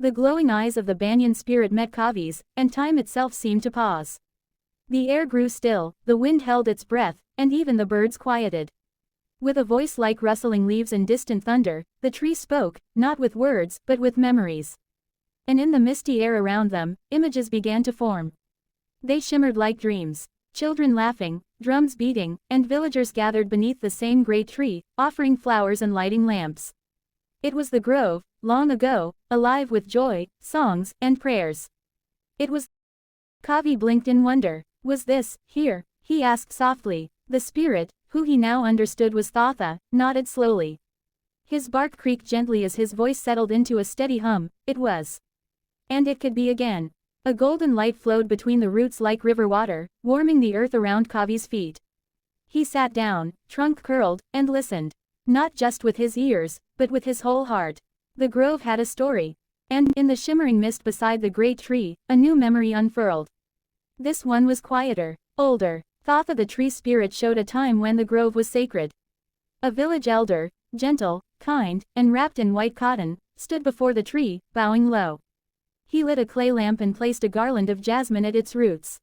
The glowing eyes of the banyan spirit met Kavi's, and time itself seemed to pause. The air grew still, the wind held its breath, and even the birds quieted. With a voice like rustling leaves and distant thunder, the tree spoke, not with words, but with memories. And in the misty air around them, images began to form. They shimmered like dreams. Children laughing, drums beating, and villagers gathered beneath the same great tree, offering flowers and lighting lamps. It was the grove, long ago, alive with joy, songs, and prayers. It was. Kavi blinked in wonder. Was this, here? He asked softly. The spirit, who he now understood was Thotha, nodded slowly. His bark creaked gently as his voice settled into a steady hum. It was. And it could be again. A golden light flowed between the roots like river water, warming the earth around Kavi's feet. He sat down, trunk curled, and listened. Not just with his ears, but with his whole heart. The grove had a story. And, in the shimmering mist beside the great tree, a new memory unfurled. This one was quieter, older. Thotha the tree spirit showed a time when the grove was sacred. A village elder, gentle, kind, and wrapped in white cotton, stood before the tree, bowing low. He lit a clay lamp and placed a garland of jasmine at its roots.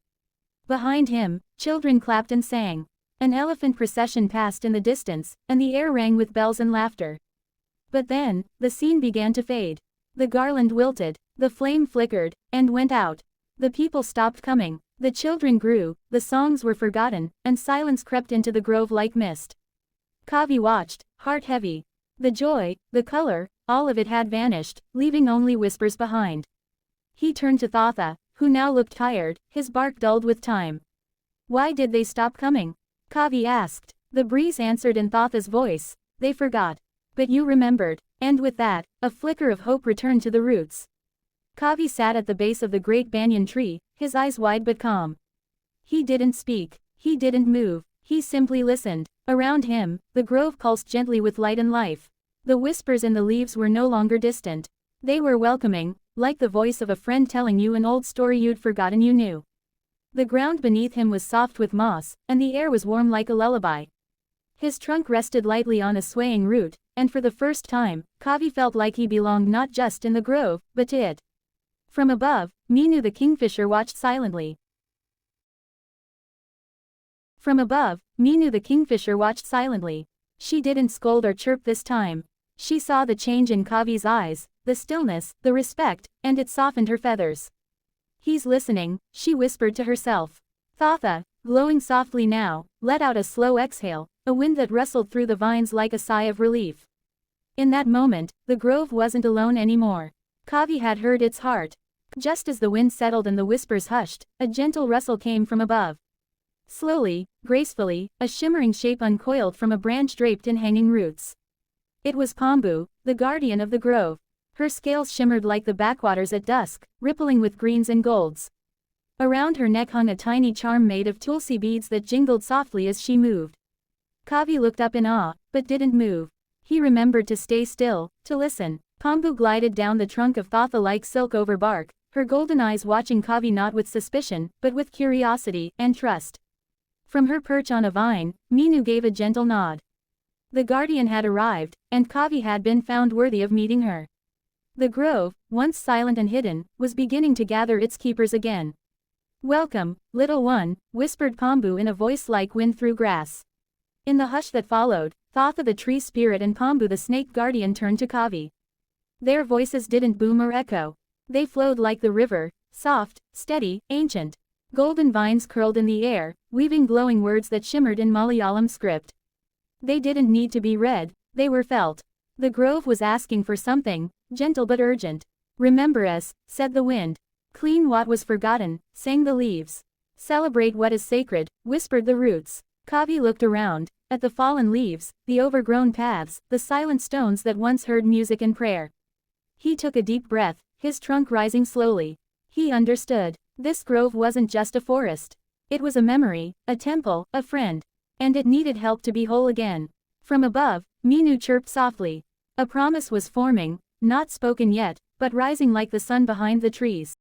Behind him, children clapped and sang. An elephant procession passed in the distance, and the air rang with bells and laughter. But then, the scene began to fade. The garland wilted, the flame flickered, and went out. The people stopped coming, the children grew, the songs were forgotten, and silence crept into the grove like mist. Kavi watched, heart heavy. The joy, the color, all of it had vanished, leaving only whispers behind. He turned to Thotha, who now looked tired, his bark dulled with time. Why did they stop coming? Kavi asked. The breeze answered in Thotha's voice. They forgot. But you remembered. And with that, a flicker of hope returned to the roots. Kavi sat at the base of the great banyan tree, his eyes wide but calm. He didn't speak. He didn't move. He simply listened. Around him, the grove pulsed gently with light and life. The whispers in the leaves were no longer distant. They were welcoming, like the voice of a friend telling you an old story you'd forgotten you knew. The ground beneath him was soft with moss, and the air was warm like a lullaby. His trunk rested lightly on a swaying root, and for the first time, Kavi felt like he belonged not just in the grove, but to it. From above, Meenu the Kingfisher watched silently. From above, Meenu the Kingfisher watched silently. She didn't scold or chirp this time. She saw the change in Kavi's eyes, the stillness, the respect, and it softened her feathers. He's listening, she whispered to herself. Thotha, glowing softly now, let out a slow exhale, a wind that rustled through the vines like a sigh of relief. In that moment, the grove wasn't alone anymore. Kavi had heard its heart. Just as the wind settled and the whispers hushed, a gentle rustle came from above. Slowly, gracefully, a shimmering shape uncoiled from a branch draped in hanging roots. It was Paambu, the guardian of the grove. Her scales shimmered like the backwaters at dusk, rippling with greens and golds. Around her neck hung a tiny charm made of tulsi beads that jingled softly as she moved. Kavi looked up in awe, but didn't move. He remembered to stay still, to listen. Paambu glided down the trunk of Thotha like silk over bark, her golden eyes watching Kavi not with suspicion, but with curiosity and trust. From her perch on a vine, Meenu gave a gentle nod. The guardian had arrived, and Kavi had been found worthy of meeting her. The grove, once silent and hidden, was beginning to gather its keepers again. Welcome, little one, whispered Paambu in a voice like wind through grass. In the hush that followed, Thotha the tree spirit and Paambu the snake guardian turned to Kavi. Their voices didn't boom or echo. They flowed like the river, soft, steady, ancient. Golden vines curled in the air, weaving glowing words that shimmered in Malayalam script. They didn't need to be read, they were felt. The grove was asking for something, gentle but urgent. Remember us, said the wind. Clean what was forgotten, sang the leaves. Celebrate what is sacred, whispered the roots. Kavi looked around, at the fallen leaves, the overgrown paths, the silent stones that once heard music and prayer. He took a deep breath, his trunk rising slowly. He understood. This grove wasn't just a forest. It was a memory, a temple, a friend. And it needed help to be whole again. From above, Meenu chirped softly. A promise was forming, not spoken yet, but rising like the sun behind the trees.